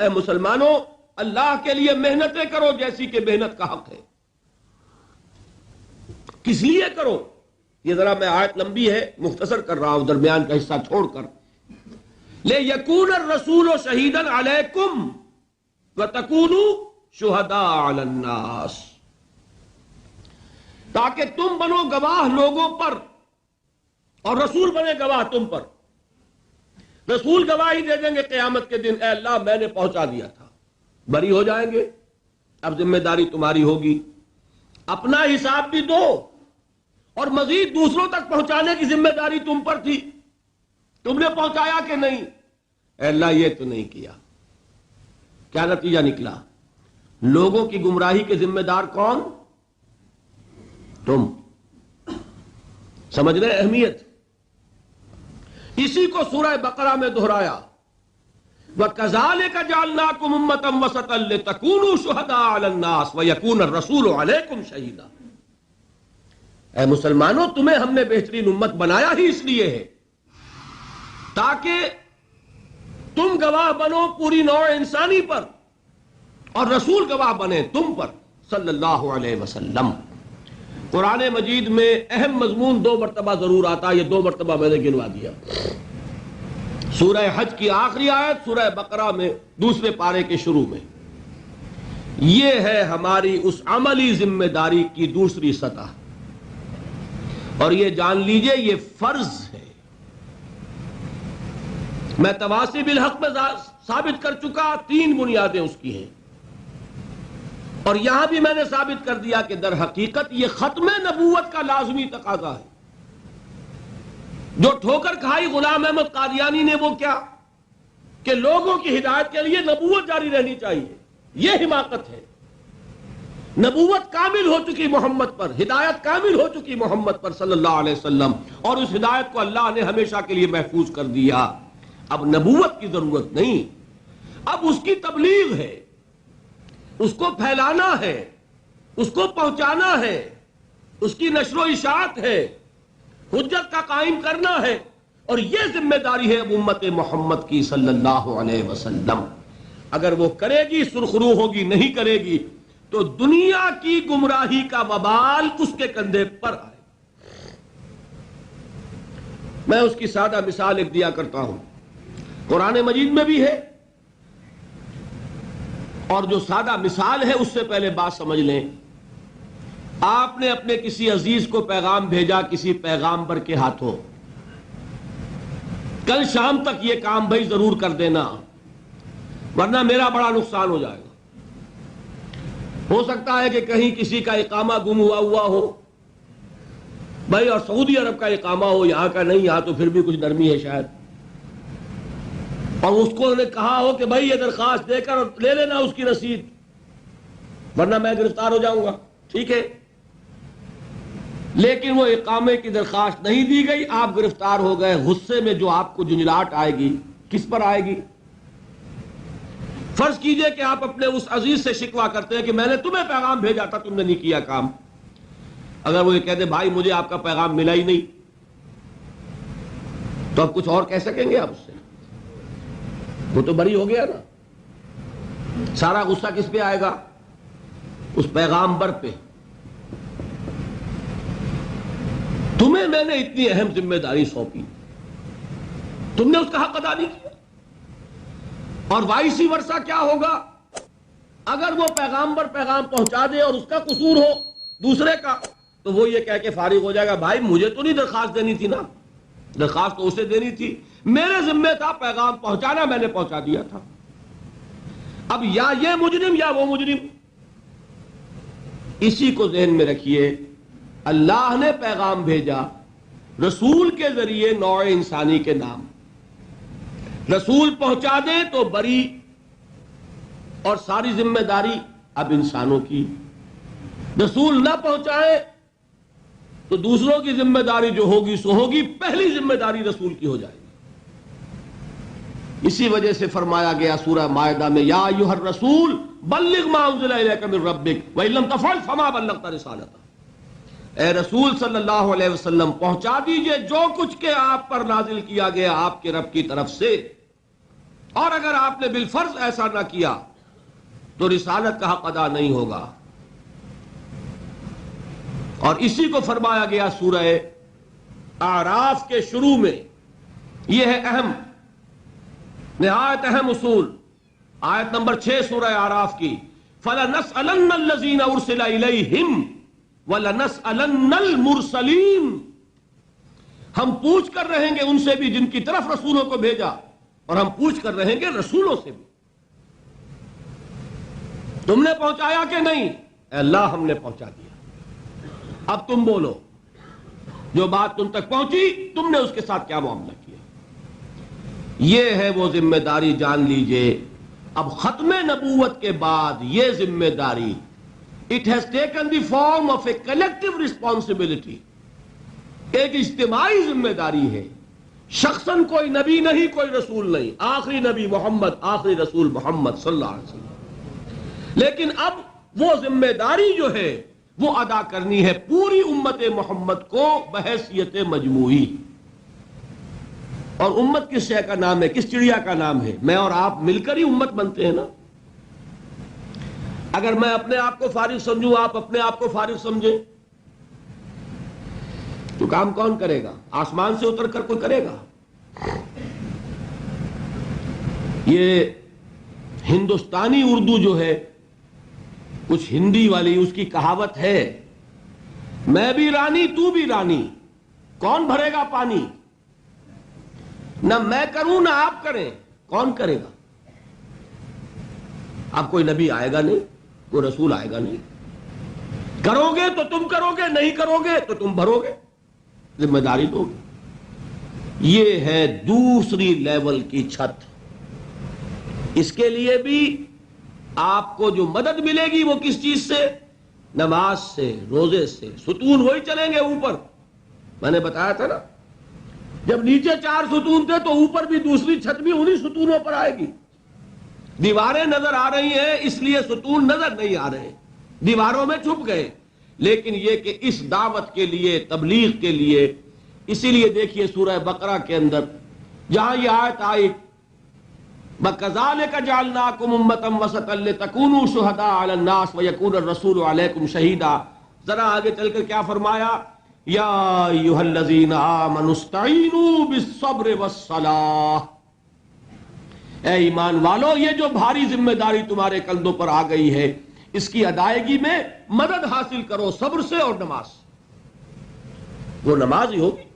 اے مسلمانوں اللہ کے لیے محنتیں کرو جیسی کہ محنت کا حق ہے. کس لیے کرو؟ یہ ذرا میں آیت لمبی ہے مختصر کر رہا ہوں درمیان کا حصہ چھوڑ کر. لِيَكُونَ الرَّسُولُ شَهِيدًا عَلَيْكُمْ وَتَكُونُوا شُهَدَاءَ عَلَى النَّاسِ، تاکہ تم بنو گواہ لوگوں پر اور رسول بنے گواہ تم پر. رسول گواہی دے دیں گے قیامت کے دن، اے اللہ میں نے پہنچا دیا تھا، بری ہو جائیں گے. اب ذمہ داری تمہاری ہوگی، اپنا حساب بھی دو اور مزید دوسروں تک پہنچانے کی ذمہ داری تم پر تھی. تم نے پہنچایا کہ نہیں؟ اے اللہ یہ تو نہیں کیا. کیا نتیجہ نکلا؟ لوگوں کی گمراہی کے ذمہ دار کون؟ تم. سمجھ رہے اہمیت؟ اسی کو سورہ بقرہ میں دہرایا، وَكَذَلِكَ جَعَلْنَاكُمْ أُمَّةً وَسَطًا لِتَكُونُوا شُهَدَاءَ عَلَى النَّاسِ وَيَكُونَ الرَّسُولُ عَلَيْكُمْ شَهِيدًا. اے مسلمانوں تمہیں ہم نے بہترین امت بنایا ہی اس لیے ہے تاکہ تم گواہ بنو پوری نوع انسانی پر اور رسول گواہ بنے تم پر صلی اللہ علیہ وسلم. قرآن مجید میں اہم مضمون 2 مرتبہ ضرور آتا ہے، یہ 2 مرتبہ میں نے گنوا دیا. سورہ حج کی آخری آیت، سورہ بقرہ میں دوسرے پارے کے شروع میں. یہ ہے ہماری اس عملی ذمہ داری کی دوسری سطح، اور یہ جان لیجئے یہ فرض ہے. میں تواصی بالحق میں ثابت کر چکا 3 بنیادیں اس کی ہیں، اور یہاں بھی میں نے ثابت کر دیا کہ در حقیقت یہ ختم نبوت کا لازمی تقاضا ہے. جو ٹھوکر کھائی غلام احمد قادیانی نے وہ کیا کہ لوگوں کی ہدایت کے لیے نبوت جاری رہنی چاہیے. یہ حماقت ہے. نبوت کامل ہو چکی محمد پر، ہدایت کامل ہو چکی محمد پر صلی اللہ علیہ وسلم، اور اس ہدایت کو اللہ نے ہمیشہ کے لیے محفوظ کر دیا. اب نبوت کی ضرورت نہیں، اب اس کی تبلیغ ہے، اس کو پھیلانا ہے، اس کو پہنچانا ہے، اس کی نشر و اشاعت ہے، حجت کا قائم کرنا ہے. اور یہ ذمہ داری ہے اب امت محمد کی صلی اللہ علیہ وسلم. اگر وہ کرے گی سرخرو ہوگی، نہیں کرے گی تو دنیا کی گمراہی کا وبال اس کے کندھے پر آئے. میں اس کی سادہ مثال ایک دیا کرتا ہوں، قرآن مجید میں بھی ہے، اور جو سادہ مثال ہے اس سے پہلے بات سمجھ لیں. آپ نے اپنے کسی عزیز کو پیغام بھیجا کسی پیغامبر کے ہاتھوں، کل شام تک یہ کام بھائی ضرور کر دینا ورنہ میرا بڑا نقصان ہو جائے گا. ہو سکتا ہے کہ کہیں کسی کا اقامہ گم ہوا ہو بھائی، اور سعودی عرب کا اقامہ ہو، یہاں کا نہیں، یہاں تو پھر بھی کچھ نرمی ہے شاید، اور اس کو نے کہا ہو کہ بھائی یہ درخواست دے کر لے لینا اس کی رسید ورنہ میں گرفتار ہو جاؤں گا. ٹھیک ہے، لیکن وہ اقامے کی درخواست نہیں دی گئی، آپ گرفتار ہو گئے. غصے میں جو آپ کو جھنجھلاہٹ آئے گی کس پر آئے گی؟ فرض کیجئے کہ آپ اپنے اس عزیز سے شکوہ کرتے ہیں کہ میں نے تمہیں پیغام بھیجا تھا تم نے نہیں کیا کام. اگر وہ یہ کہتے بھائی مجھے آپ کا پیغام ملا ہی نہیں، تو اب کچھ اور کہہ سکیں گے آپ اس سے؟ وہ تو بری ہو گیا نا. سارا غصہ کس پہ آئے گا؟ اس پیغامبر پہ. تمہیں میں نے اتنی اہم ذمہ داری سونپی، تم نے اس کا حق ادا نہیں کیا. اور وائسی ورثہ کیا ہوگا اگر وہ پیغامبر پیغام پہنچا دے اور اس کا قصور ہو دوسرے کا، تو وہ یہ کہہ کے فارغ ہو جائے گا بھائی مجھے تو نہیں درخواست دینی تھی نا، درخواست تو اسے دینی تھی، میرے ذمہ تھا پیغام پہنچانا، میں نے پہنچا دیا تھا. اب یا یہ مجرم یا وہ مجرم. اسی کو ذہن میں رکھیے. اللہ نے پیغام بھیجا رسول کے ذریعے نوع انسانی کے نام. رسول پہنچا دے تو بری، اور ساری ذمہ داری اب انسانوں کی. رسول نہ پہنچائے تو دوسروں کی ذمہ داری جو ہوگی سو ہوگی، پہلی ذمہ داری رسول کی ہو جائے گی. اسی وجہ سے فرمایا گیا سورہ مائدہ میں یا ایھا الرسول بلغ ما انزل الیک من ربک وان لم تفعل فما بلغت رسالتہ. اے رسول صلی اللہ علیہ وسلم پہنچا دیجئے جو کچھ کے آپ پر نازل کیا گیا آپ کے رب کی طرف سے، اور اگر آپ نے بالفرض ایسا نہ کیا تو رسالت کا حق ادا نہیں ہوگا. اور اسی کو فرمایا گیا سورہ اعراف کے شروع میں. یہ ہے اہم، نہایت اہم اصول، آیت نمبر 6 سورہ اعراف کی. فَلَنَسْأَلَنَّ الَّذِينَ أُرْسِلَ إِلَيْهِمْ وَلَنَسْأَلَنَّ الْمُرْسَلِينَ. ہم پوچھ کر رہیں گے ان سے بھی جن کی طرف رسولوں کو بھیجا، اور ہم پوچھ کر رہیں گے رسولوں سے بھی. تم نے پہنچایا کہ نہیں؟ اے اللہ ہم نے پہنچا دیا. اب تم بولو، جو بات تم تک پہنچی تم نے اس کے ساتھ کیا معاملہ کیا. یہ ہے وہ ذمہ داری، جان لیجئے. اب ختم نبوت کے بعد یہ ذمہ داری it has taken the form of a collective responsibility. ایک اجتماعی ذمہ داری ہے. شخصاً کوئی نبی نہیں، کوئی رسول نہیں. آخری نبی محمد، آخری رسول محمد صلی اللہ علیہ وسلم. لیکن اب وہ ذمہ داری جو ہے وہ ادا کرنی ہے پوری امت محمد کو بحیثیت مجموعی. اور امت کس شے کا نام ہے، کس چڑیا کا نام ہے؟ میں اور آپ مل کر ہی امت بنتے ہیں نا. اگر میں اپنے آپ کو فارغ سمجھوں، آپ اپنے آپ کو فارغ سمجھیں، تو کام کون کرے گا؟ آسمان سے اتر کر کوئی کرے گا؟ یہ ہندوستانی اردو جو ہے، کچھ ہندی والی، اس کی کہاوت ہے، میں بھی رانی تو بھی رانی، کون بھرے گا پانی؟ نہ میں کروں نہ آپ کریں، کون کرے گا؟ اب کوئی نبی آئے گا نہیں، کوئی رسول آئے گا نہیں. کرو گے تو تم کرو گے، نہیں کرو گے تو تم بھرو گے، ذمہ داری دو گے. یہ ہے دوسری لیول کی چھت. اس کے لیے بھی آپ کو جو مدد ملے گی وہ کس چیز سے؟ نماز سے، روزے سے. ستون وہی چلیں گے اوپر. میں نے بتایا تھا نا، جب نیچے 4 ستون تھے تو اوپر بھی دوسری چھت بھی انہی ستونوں پر آئے گی. دیواریں نظر آ رہی ہیں اس لیے ستون نظر نہیں آ رہے، دیواروں میں چھپ گئے. لیکن یہ کہ اس دعوت کے لیے، تبلیغ کے لیے، اسی لیے دیکھیے سورہ بقرہ کے اندر جہاں یہ آیت آئی وَكَذَلِكَ جَعَلْنَاكُمْ أُمَّةً وَسَطًا لِتَكُونُوا شُهَدَاءَ عَلَى النَّاسِ وَيَكُونَ الرَّسُولُ عَلَيْكُمْ شَهِيدًا. ذرا آگے چل کر کیا فرمایا؟ یا ایھا الذین آمنوا استعینوا بالصبر والصلاۃ. اے ایمان والو، یہ جو بھاری ذمہ داری تمہارے کندھوں پر آ گئی ہے، اس کی ادائیگی میں مدد حاصل کرو صبر سے اور نماز. وہ نماز ہی ہوگی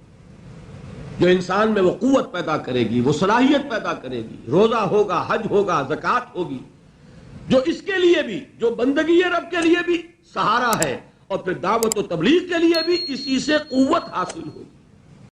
جو انسان میں وہ قوت پیدا کرے گی، وہ صلاحیت پیدا کرے گی. روزہ ہوگا، حج ہوگا، زکوٰۃ ہوگی، جو اس کے لیے بھی، جو بندگی رب کے لیے بھی سہارا ہے، اور پھر دعوت و تبلیغ کے لیے بھی اسی سے قوت حاصل ہوگی.